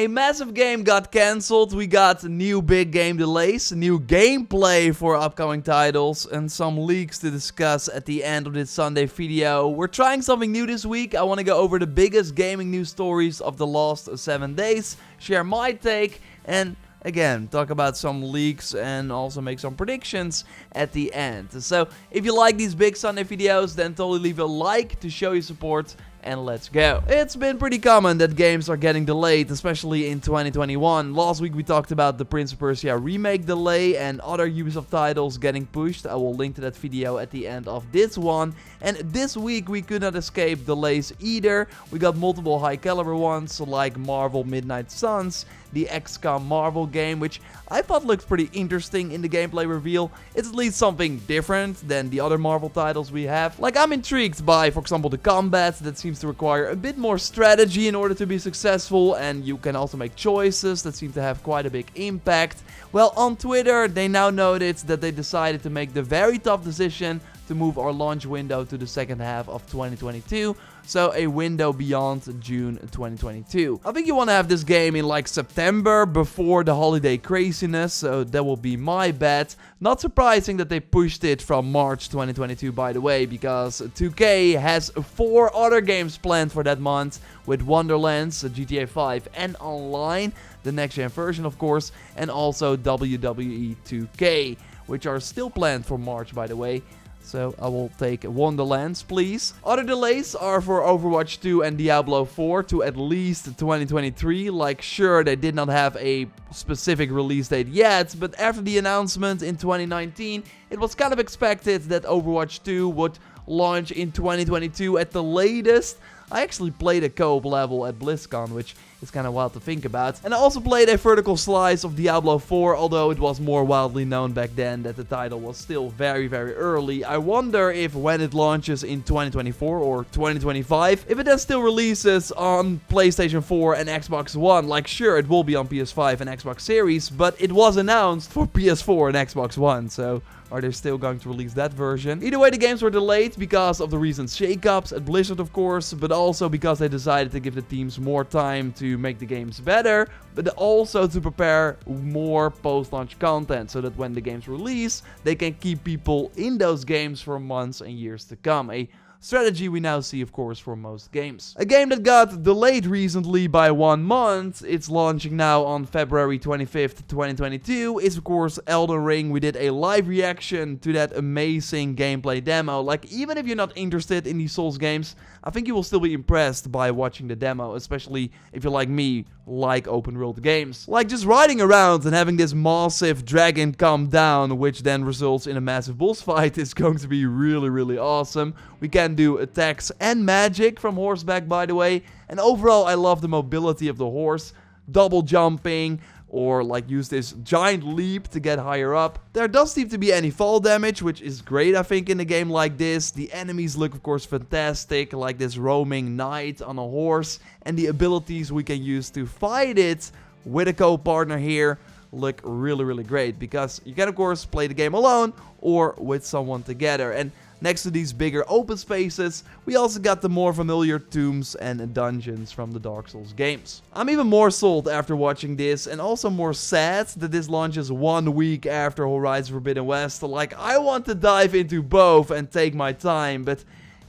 A massive game got cancelled, we got new big game delays, new gameplay for upcoming titles, and some leaks to discuss at the end of this Sunday video. We're trying something new this week. I want to go over the biggest gaming news stories of the last 7 days, share my take, and again, talk about some leaks and also make some predictions at the end. So, if you like these big Sunday videos, then totally leave a like to show your support. And let's go. It's been pretty common that games are getting delayed, especially in 2021. Last week we talked about the Prince of Persia remake delay and other Ubisoft titles getting pushed. I will link to that video at the end of this one. And this week we could not escape delays either. We got multiple high caliber ones like Marvel Midnight Suns, the XCOM Marvel game, which I thought looked pretty interesting in the gameplay reveal. It's at least something different than the other Marvel titles we have. Like, I'm intrigued by, for example, the combat that seems to require a bit more strategy in order to be successful, and you can also make choices that seem to have quite a big impact. Well, on Twitter, they now noted that they decided to make the very tough decision to move our launch window to the second half of 2022, so a window beyond June 2022. I think you want to have this game in like September before the holiday craziness, so that will be my bet. Not surprising that they pushed it from March 2022, by the way, because 2K has 4 other games planned for that month, with Wonderlands, GTA 5 and Online, the next gen version of course, and also WWE 2K, which are still planned for March, by the way. So I will take Wonderlands, please. Other delays are for Overwatch 2 and Diablo 4 to at least 2023. Like, sure, they did not have a specific release date yet, but after the announcement in 2019, it was kind of expected that Overwatch 2 would launch in 2022 at the latest. I actually played a co-op level at BlizzCon, which is kind of wild to think about. And I also played a vertical slice of Diablo 4, although it was more widely known back then that the title was still very, very early. I wonder if when it launches in 2024 or 2025, if it then still releases on PlayStation 4 and Xbox One. Like, sure, it will be on PS5 and Xbox Series, but it was announced for PS4 and Xbox One, so are they still going to release that version? Either way, the games were delayed because of the recent shakeups at Blizzard, of course, but also because they decided to give the teams more time to make the games better, but also to prepare more post-launch content so that when the games release, they can keep people in those games for months and years to come. A strategy we now see, of course, for most games. A game that got delayed recently by 1 month, it's launching now on February 25th, 2022, is of course Elden Ring. We did a live reaction to that amazing gameplay demo. Like, even if you're not interested in these Souls games, I think you will still be impressed by watching the demo, especially if you're like me, like open world games. Like just riding around and having this massive dragon come down, which then results in a massive boss fight, is going to be really, really awesome. We can do attacks and magic from horseback, by the way. And overall, I love the mobility of the horse. Double jumping, or like use this giant leap to get higher up. There does seem to be any fall damage, which is great, I think, in a game like this. The enemies look, of course, fantastic, like this roaming knight on a horse. And the abilities we can use to fight it with a co-partner here look really, really great, because you can, of course, play the game alone or with someone together. And next to these bigger open spaces, we also got the more familiar tombs and dungeons from the Dark Souls games. I'm even more sold after watching this, and also more sad that this launches 1 week after Horizon Forbidden West. Like, I want to dive into both and take my time, but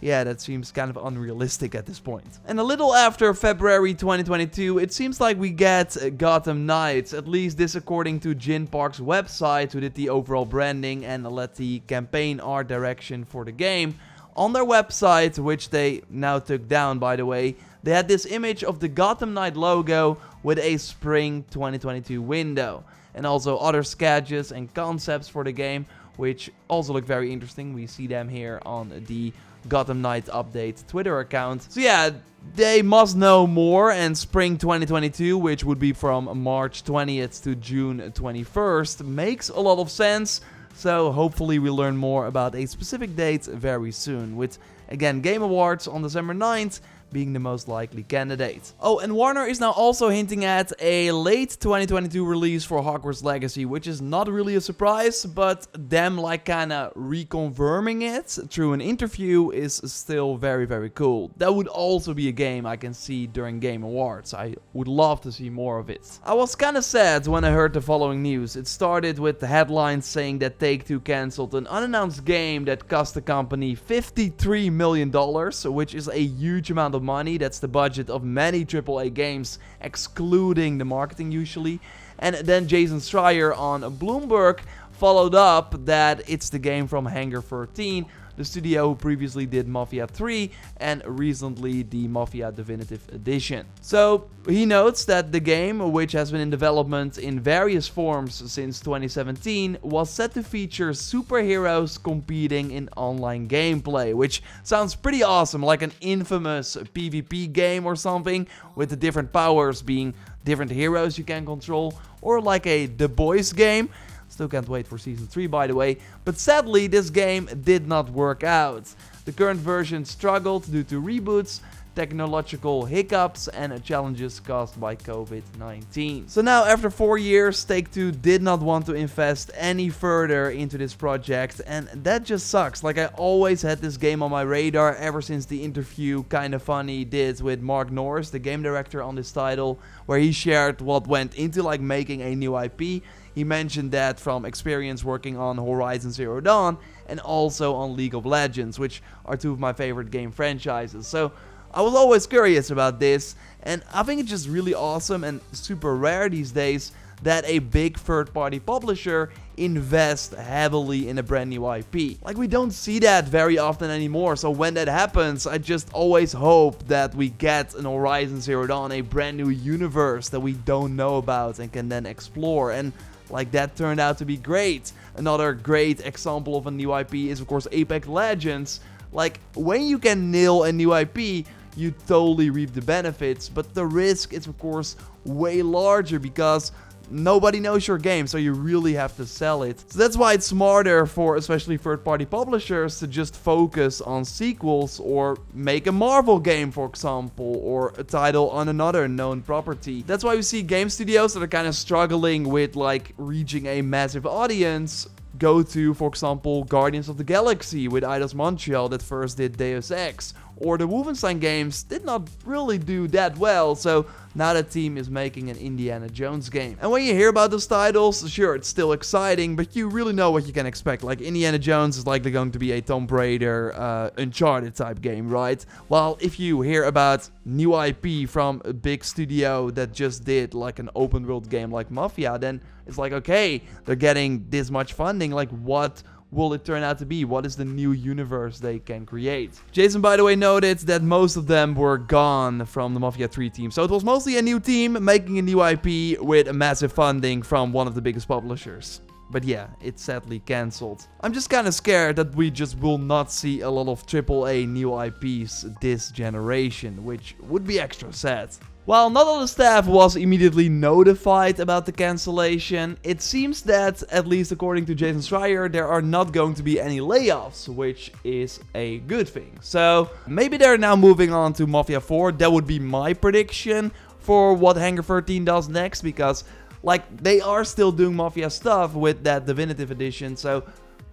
yeah, that seems kind of unrealistic at this point. And a little after February 2022, it seems like we get Gotham Knights. At least this according to Jin Park's website, who did the overall branding and led the campaign art direction for the game. On their website, which they now took down, by the way, they had this image of the Gotham Knight logo with a spring 2022 window. And also other sketches and concepts for the game, which also look very interesting. We see them here on the Gotham Knights Update Twitter account. So yeah, they must know more, and spring 2022, which would be from March 20th to June 21st, makes a lot of sense. So hopefully we learn more about a specific date very soon, with again Game Awards on December 9th, being the most likely candidate. Oh, and Warner is now also hinting at a late 2022 release for Hogwarts Legacy, which is not really a surprise, but them like kinda reconfirming it through an interview is still very, very cool. That would also be a game I can see during Game Awards. I would love to see more of it. I was kinda sad when I heard the following news. It started with the headlines saying that Take-Two cancelled an unannounced game that cost the company $53 million, which is a huge amount of money. That's the budget of many AAA games, excluding the marketing usually. And then Jason Schreier on Bloomberg followed up that it's the game from Hangar 13, the studio who previously did Mafia 3 and recently the Mafia Definitive Edition. So he notes that the game, which has been in development in various forms since 2017, was set to feature superheroes competing in online gameplay, which sounds pretty awesome, like an infamous PvP game or something, with the different powers being different heroes you can control, or like a The Boys game. Still can't wait for Season 3, by the way. But sadly, this game did not work out. The current version struggled due to reboots, technological hiccups, and challenges caused by COVID-19. So now, after 4 years, Take-Two did not want to invest any further into this project, and that just sucks. Like, I always had this game on my radar ever since the interview Kinda Funny did with Mark Norris, the game director on this title, where he shared what went into like making a new IP. He mentioned that from experience working on Horizon Zero Dawn and also on League of Legends, which are two of my favorite game franchises. So I was always curious about this, and I think it's just really awesome and super rare these days that a big third-party publisher invests heavily in a brand new IP. Like, we don't see that very often anymore, so when that happens, I just always hope that we get an Horizon Zero Dawn, a brand new universe that we don't know about and can then explore, and like that turned out to be great. Another great example of a new IP is of course Apex Legends. Like, when you can nail a new IP, you totally reap the benefits, but the risk is of course way larger because nobody knows your game, so you really have to sell it. So that's why it's smarter for especially third-party publishers to just focus on sequels or make a Marvel game, for example, or a title on another known property. That's why we see game studios that are kind of struggling with like reaching a massive audience go to, for example, Guardians of the Galaxy with Eidos Montreal that first did Deus Ex, or the Wolfenstein games did not really do that well, so now the team is making an Indiana Jones game. And when you hear about those titles, sure, it's still exciting, but you really know what you can expect. Like, Indiana Jones is likely going to be a Tomb Raider, Uncharted type game, right? While if you hear about new IP from a big studio that just did like an open world game like Mafia, then it's like, okay, they're getting this much funding, like what will it turn out to be? What is the new universe they can create? Jason, by the way, noted that most of them were gone from the Mafia 3 team. So it was mostly a new team making a new IP with massive funding from one of the biggest publishers. But yeah, it's sadly cancelled. I'm just kind of scared that we just will not see a lot of AAA new IPs this generation, which would be extra sad. While not all the staff was immediately notified about the cancellation, it seems that, at least according to Jason Schreier, there are not going to be any layoffs, which is a good thing. So maybe they're now moving on to Mafia 4. That would be my prediction for what Hangar 13 does next, because like they are still doing Mafia stuff with that Definitive Edition. So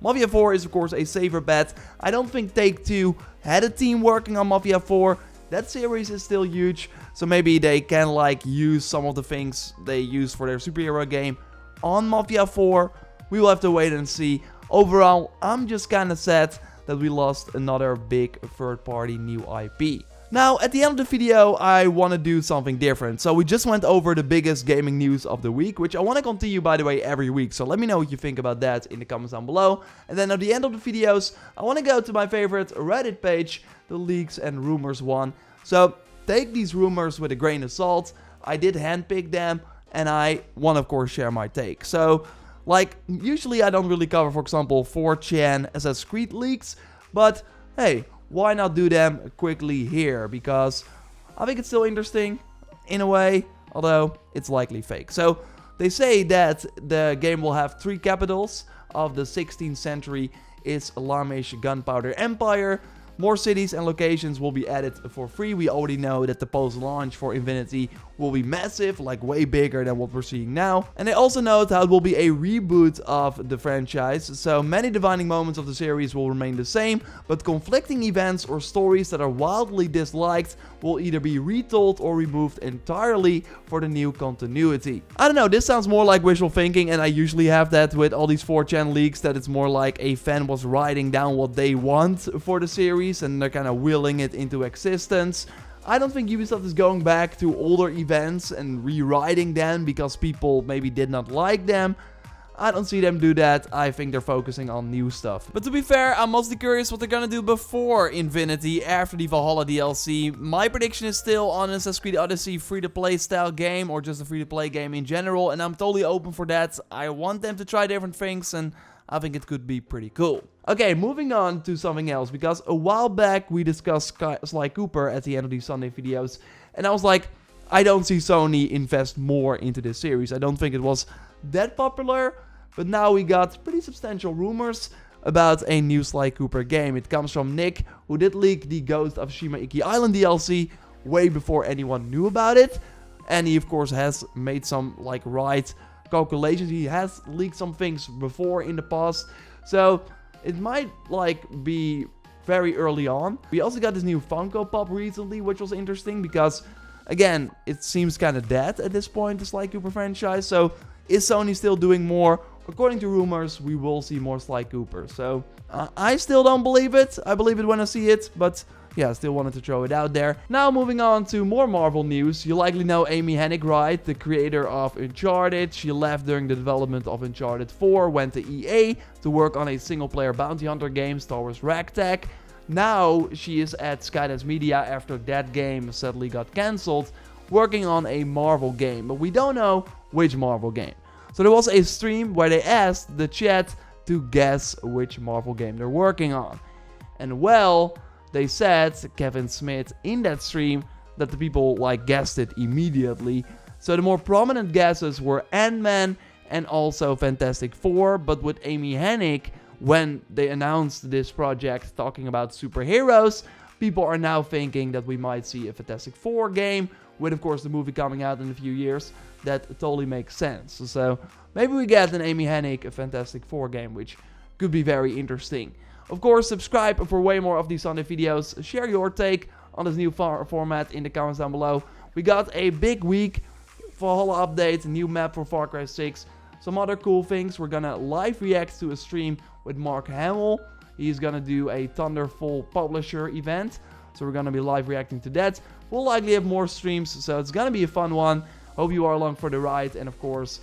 Mafia 4 is of course a safer bet. I don't think Take-Two had a team working on Mafia 4. That series is still huge, so maybe they can like use some of the things they use for their superhero game on Mafia 4. We will have to wait and see. Overall, I'm just kind of sad that we lost another big third-party new IP. Now, at the end of the video, I want to do something different. So we just went over the biggest gaming news of the week, which I want to continue, by the way, every week. So let me know what you think about that in the comments down below. And then at the end of the videos, I want to go to my favorite Reddit page, the Leaks and Rumors one. So take these rumors with a grain of salt. I did handpick them, and I want to, of course, share my take. So, like, usually I don't really cover, for example, 4chan Assassin's Creed leaks, but hey, why not do them quickly here? Because I think it's still interesting in a way, although it's likely fake. So they say that the game will have 3 capitals of the 16th century is Islamic Gunpowder Empire, More cities and locations will be added for free. We already know that the post-launch for Infinity will be massive, like way bigger than what we're seeing now. And they also note how it will be a reboot of the franchise, so many defining moments of the series will remain the same, but conflicting events or stories that are wildly disliked will either be retold or removed entirely for the new continuity. I don't know, this sounds more like wishful thinking, and I usually have that with all these 4chan leaks, that it's more like a fan was writing down what they want for the series and they're kind of willing it into existence. I don't think Ubisoft is going back to older events and rewriting them because people maybe did not like them. I don't see them do that. I think they're focusing on new stuff. But to be fair, I'm mostly curious what they're gonna do before Infinity, after the Valhalla DLC. My prediction is still on Assassin's Creed Odyssey free-to-play style game, or just a free-to-play game in general, and I'm totally open for that. I want them to try different things, and I think it could be pretty cool. Okay, moving on to something else, because a while back we discussed Sly Cooper at the end of these Sunday videos, and I was like, I don't see Sony invest more into this series. I don't think it was that popular, but now we got pretty substantial rumors about a new Sly Cooper game. It comes from Nick, who did leak the Ghost of Tsushima Iki Island DLC way before anyone knew about it, and he of course has made some like right calculations. He has leaked some things before in the past, so it might like be very early on. We also got this new Funko Pop recently, which was interesting because again, it seems kind of dead at this point, the Sly Cooper franchise. So is Sony still doing more? According to rumors, we will see more Sly Cooper. So I still don't believe it. I believe it when I see it, but yeah, still wanted to throw it out there. Now moving on to more Marvel news. You likely know Amy Hennig, right? The creator of Uncharted. She left during the development of Uncharted 4, went to EA to work on a single-player bounty hunter game, Star Wars Ragtag. Now she is at Skydance Media after that game sadly got cancelled, working on a Marvel game, but we don't know which Marvel game. So there was a stream where they asked the chat to guess which Marvel game they're working on. And well, they said, Kevin Smith, in that stream, that the people like guessed it immediately. So the more prominent guesses were Ant-Man and also Fantastic Four, but with Amy Hennig, when they announced this project talking about superheroes, people are now thinking that we might see a Fantastic Four game, with of course the movie coming out in a few years. That totally makes sense. So maybe we get an Amy Hennig a Fantastic Four game, which could be very interesting. Of course, subscribe for way more of these Sunday videos. Share your take on this new format in the comments down below. We got a big week, Valhalla update, new map for Far Cry 6, some other cool things. We're gonna live react to a stream with Mark Hamill. He's gonna do a Thunderful Publisher event, so we're gonna be live reacting to that. We'll likely have more streams, so it's gonna be a fun one. Hope you are along for the ride, and of course,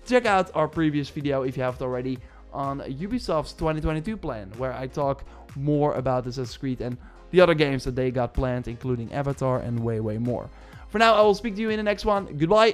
check out our previous video if you haven't already on Ubisoft's 2022 plan, where I talk more about Assassin's Creed and the other games that they got planned, including Avatar and way more. For now, I will speak to you in the next one. Goodbye.